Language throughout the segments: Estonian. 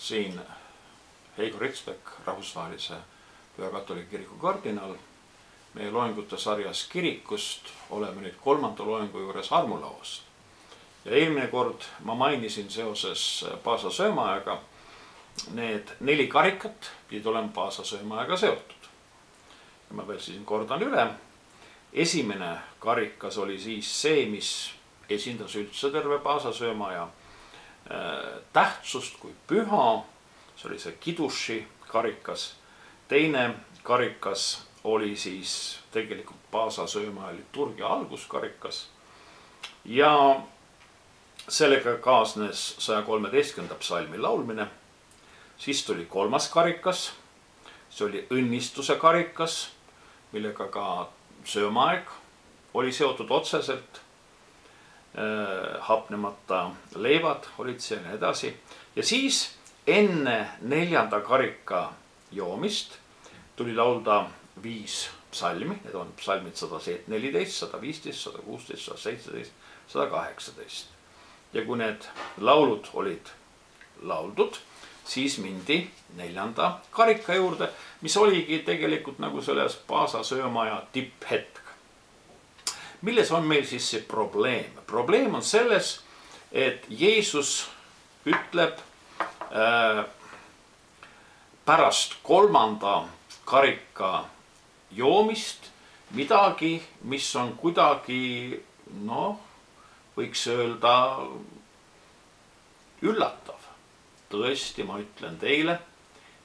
siin Heigo Ritsbeck, rahvusvahelise pühakatoliku kiriku kardinal. Meie loengute sarjas kirikust oleme nüüd 3. loengu juures armulauas. Ja eelmine kord ma mainisin seoses Paasa söömaajaga need 4 karikat pidid olema Paasa söömaajaga seotud. Ja ma veel siin kordan üle. Esimene karikas oli siis see, mis esindas üldse terve Paasa söömaaja tähtsust kui püha. See oli see Kidushi karikas. Teine karikas oli siis tegelikult Paasa söömaaja liturgia alguskarikas. Ja sellega kaasnes 113. psalmi laulmine. Siis tuli 3. karikas. See oli õnnistuse karikas, millega ka söömaaeg oli seotud otseselt. Hapnemata leivad olid seal ja edasi. Ja siis enne 4. karika joomist tuli laulda 5 psalmi. Need on psalmid 114, 115, 116, 117, 118. Ja kui need laulud olid lauldud, siis mindi 4. karika juurde, mis oligi tegelikult nagu selles Paasa söömaaja tipphetk. Milles on meil siis see probleem? Probleem on selles, et Jeesus ütleb pärast 3. karika joomist midagi, mis on kuidagi, võiks öelda üllatav. Tõesti, ma ütlen teile,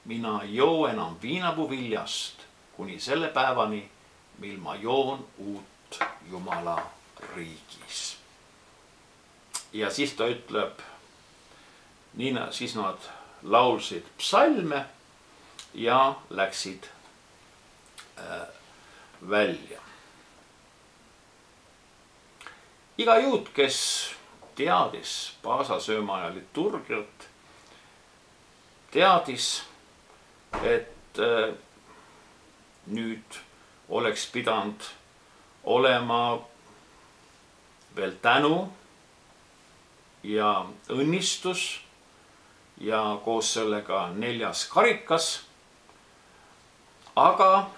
mina ei joo enam viinapuu viljast kuni selle päevani, mil ma joon uut Jumala riigis. Ja siis ta ütleb, siis nad laulsid psalme ja läksid välja. Iga juut, kes teadis Paasa söömaaja liturgiat, teadis, et nüüd oleks pidanud olema veel tänu ja õnnistus ja koos sellega 4. karikas. Aga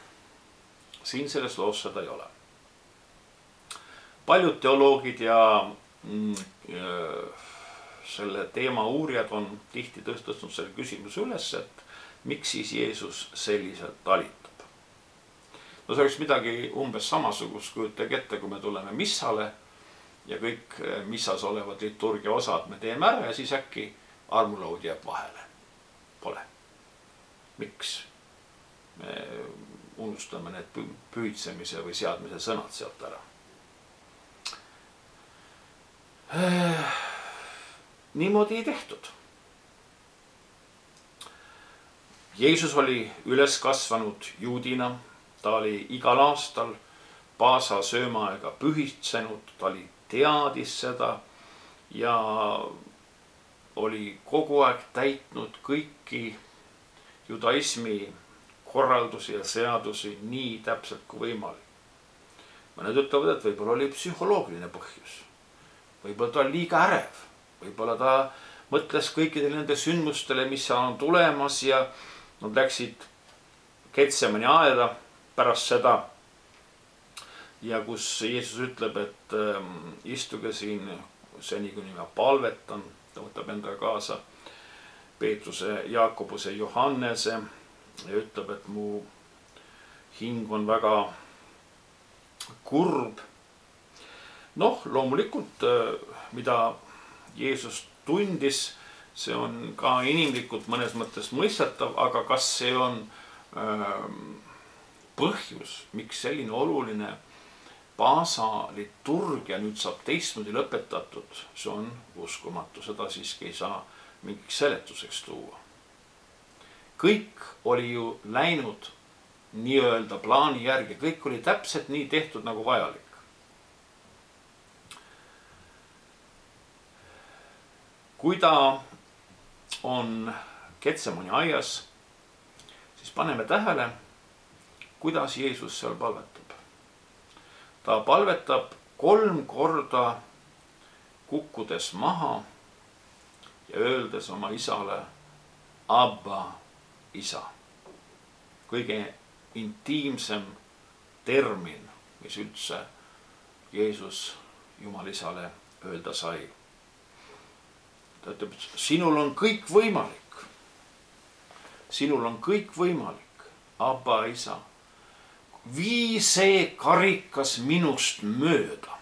siin selles loos seda ei ole. Paljud teoloogid ja selle teema uurijad on tihti tõstnud selle küsimuse üles, et miks siis Jeesus selliselt talitab. See oleks midagi umbes samasugust, kujutage ette, kui me tuleme missale ja kõik missas olevad liturgia osad me teeme ära ja siis äkki armulaud jääb vahele. Pole. Miks? Me unustame need püüdsemise või seadmise sõnad sealt ära. Niimoodi ei tehtud. Jeesus oli üles kasvanud juudina. Ta oli igal aastal Paasa söömaaega pühitsenud, ta oli teadis seda ja oli kogu aeg täitnud kõiki judaismi korraldusi ja seadusi nii täpselt kui võimalik. Mõned ütlevad, et võib-olla oli psühholoogiline põhjus. Võib-olla ta oli liiga ärev. Võib-olla ta mõtles kõikidele nende sündmustele, mis on tulemas ja nad läksid Getsemani aeda pärast seda. Ja kus Jeesus ütleb, et istuge siin seni, kuni ma palvetan, ta võtab enda kaasa Peetruse, Jaakobuse, Johannese ja ütleb, et mu hing on väga kurb. Loomulikult, mida Jeesus tundis, see on ka inimlikult mõnes mõttes mõistetav, aga kas see on põhjus, miks selline oluline Paasa liturgia nüüd saab teistmoodi lõpetatud, see on uskumatu, seda siiski ei saa mingiks seletuseks tuua. Kõik oli ju läinud nii-öelda plaani järgi, kõik oli täpselt nii tehtud nagu vajalik. Kui ta on Getsemani aias, siis paneme tähele, kuidas Jeesus seal palvetab. Ta palvetab 3 korda kukkudes maha ja öeldes oma isale, Abba, isa. Kõige intiimsem termin, mis üldse Jeesus Jumal isale öelda sai. Ta ütleb, et sinul on kõik võimalik. Sinul on kõik võimalik, Abba, isa. Vii see karikas minust mööda,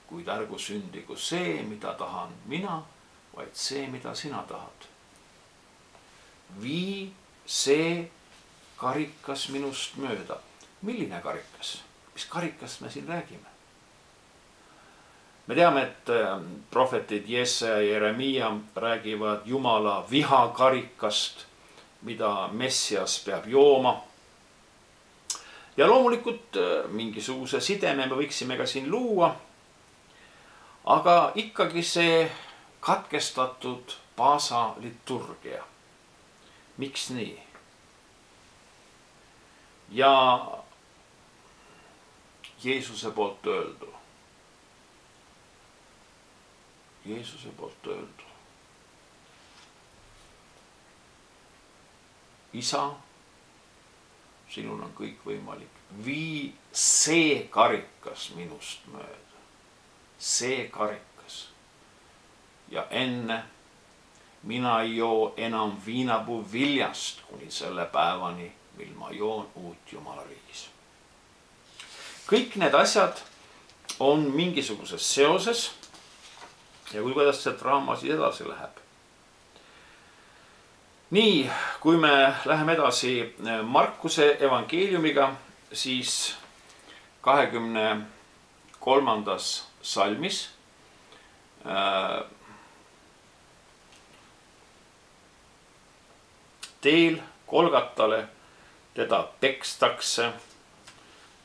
kuid ärgu sündigu see, mida tahan mina, vaid see, mida sina tahad. Vii see karikas minust mööda. Milline karikas? Mis karikast me siin räägime? Me teame, et prohvetid Jesaja ja Jeremia räägivad Jumala vihakarikast, mida Messias peab jooma. Ja loomulikult mingisuguse sideme me võiksime ka siin luua, aga ikkagi see katkestatud paasa liturgia. Miks nii? Ja Jeesuse poolt öeldu. Jeesuse poolt öeldu. Isa, sinul on kõik võimalik. Vii see karikas minust mööda. See karikas. Ja enne mina ei joo enam viinapuu viljast kuni selle päevani, mil ma joon uut Jumala riigis. Kõik need asjad on mingisuguses seoses ja kuidas see draama siis edasi läheb. Nii, kui me läheme edasi Markuse evangeeliumiga, siis 23. salmis teel Golgatale teda pekstakse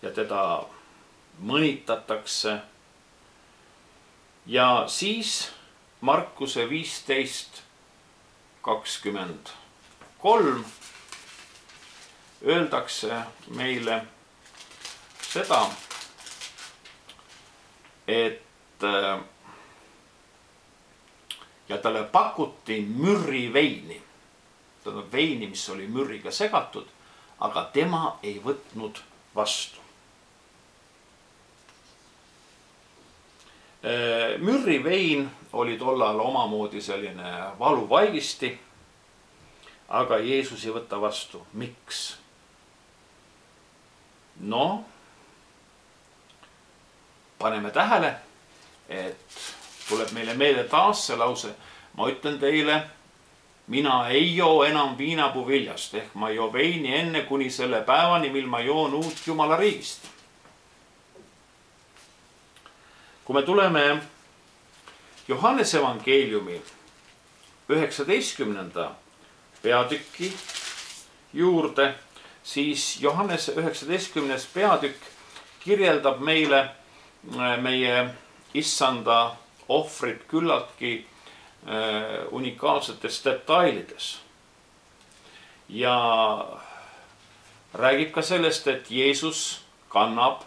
ja teda mõnitatakse. Ja siis Markuse 15:23 öeldakse meile seda, et ja talle pakuti mürriveini. Tähendab veini, mis oli mürriga segatud, aga tema ei võtnud vastu. Mürrivein oli tollal omamoodi selline valuvaigisti, aga Jeesus ei võta vastu. Miks? No, paneme tähele, et tuleb meile meelde taas see lause. Ma ütlen teile, mina ei joo enam viinapuu viljast, ehk ma ei joo veini enne kuni selle päevani, mil ma joon uut Jumala riigist. Kui me tuleme Johannese evangeeliumi 19. peatüki juurde, siis Johannese 19. peatükk kirjeldab meile meie issanda ohvrit küllaltki unikaalsetes detailides. Ja räägib ka sellest, et Jeesus kannab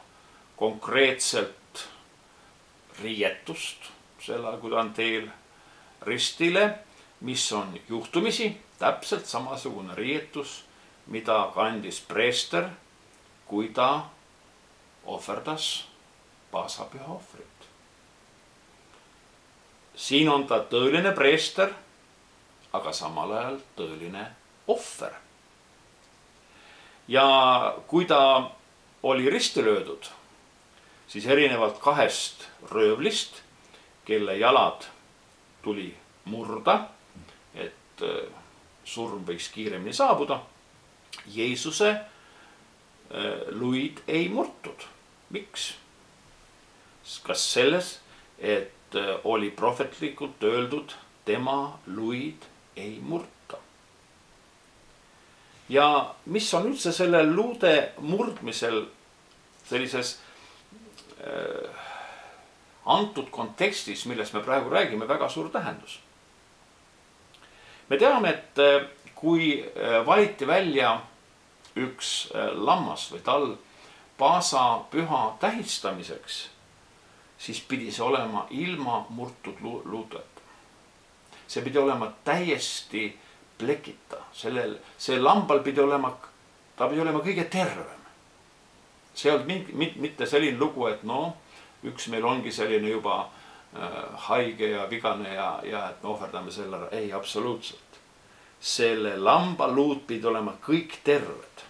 konkreetselt riietust, selle, kui ta on teel ristile, mis on juhtumisi täpselt samasugune riietus, mida kandis preester, kui ta ohverdas paasapüha ohvrit. Siin on ta tõeline preester, aga samal ajal tõeline ohver. Ja kui ta oli risti löödud, siis erinevalt kahest röövlist, kelle jalad tuli murda, et surm võiks kiiremini saabuda, Jeesuse luid ei murtud. Miks? Kas selles, et oli prohvetlikult öeldud, tema luid ei murta. Ja mis on üldse selle luude murdmisel sellises antud kontekstis, millest me praegu räägime, väga suur tähendus. Me teame, et kui valiti välja üks lammas või tall paasapüha tähistamiseks, siis pidi see olema ilma murtud luudeta. See pidi olema täiesti plekita. See lambal pidi olema, ta pidi olema kõige tervem. See ei olnud mitte selline lugu, et üks meil ongi selline juba haige ja vigane ja et me ohverdame selle ära. Ei, absoluutselt. Selle lamba luud pidi olema kõik terved.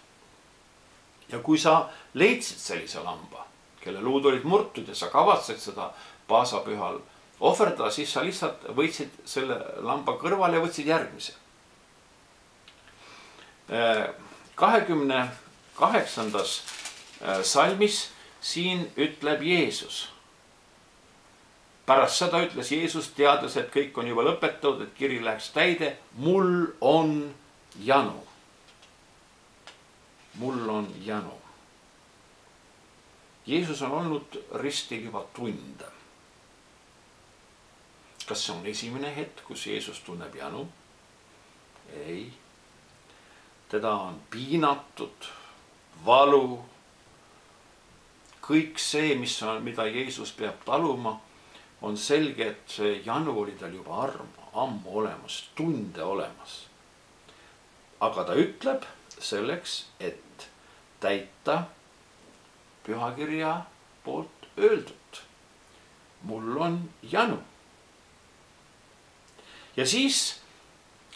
Ja kui sa leidsid sellise lamba, kelle luud olid murtud ja sa kavatsid seda paasapühal ohverdada, siis sa lihtsalt võtsid selle lamba kõrvale ja võtsid järgmise. 28. salmis siin ütleb Jeesus. Pärast seda ütles Jeesus, teades, et kõik on juba lõpetatud, et kiri läheks täide. Mul on janu. Mul on janu. Jeesus on olnud ristil juba tunde. Kas see on esimene hetk, kus Jeesus tunneb janu? Ei. Teda on piinatud, valu. Kõik see, mida Jeesus peab taluma, on selge, et see janu oli tal juba ammu olemas, tunde olemas. Aga ta ütleb selleks, et täita pühakirja poolt öeldud. Mul on janu. Ja siis,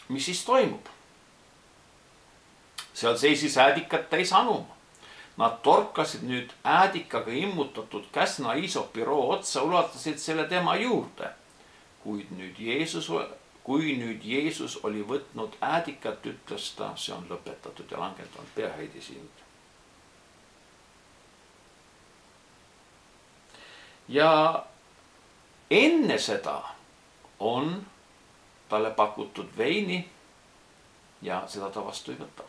mis siis toimub? Seal seisis äädikat täis anuma. Nad torkasid nüüd äädikaga immutatud käsna iisopiroo otsa, ulatasid selle tema juurde. Kui nüüd Jeesus oli võtnud äädikat, ütles ta, see on lõpetatud ja langetanud peaheidi sind. Ja enne seda on talle pakutud veini ja seda ta vastu ei võta.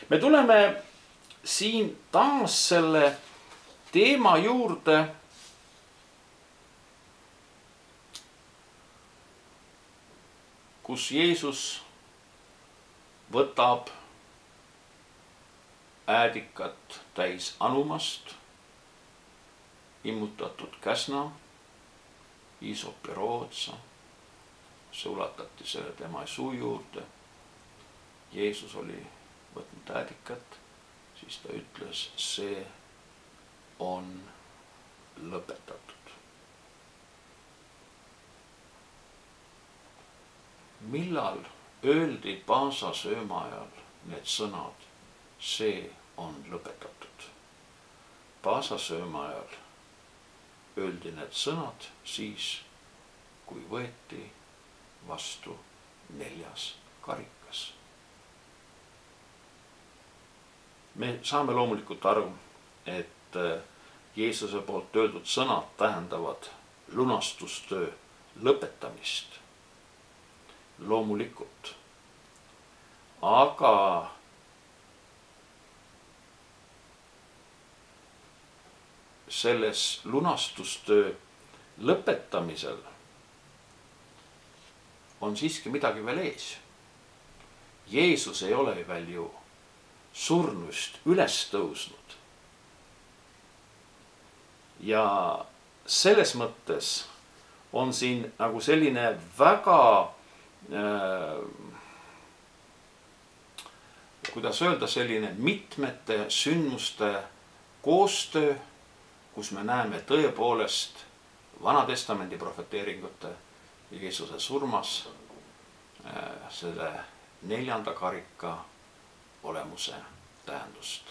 Me tuleme siin taas selle teema juurde, kus Jeesus võtab äädikat täis anumast, immutatud käsna, iisopiroo otsa. See ulatati selle tema suu juurde. Jeesus oli võtnud äädikat, siis ta ütles, see on lõpetatud. Millal öeldi paasasööma ajal need sõnad, see on lõpetatud? Paasasööma ajal öeldi need sõnad siis, kui võeti vastu 4. karikas. Me saame loomulikult aru, et Jeesuse poolt öeldud sõnad tähendavad lunastustöö lõpetamist. Loomulikult. Aga selles lunastustöö lõpetamisel on siiski midagi veel ees. Jeesus ei ole veel ju surnust üles tõusnud. Ja selles mõttes on siin nagu selline väga, kuidas öelda, selline mitmete sündmuste koostöö, kus me näeme tõepoolest Vanatestamendi profeteeringute Jeesuse surmas selle 4. karika olemuse tähendust.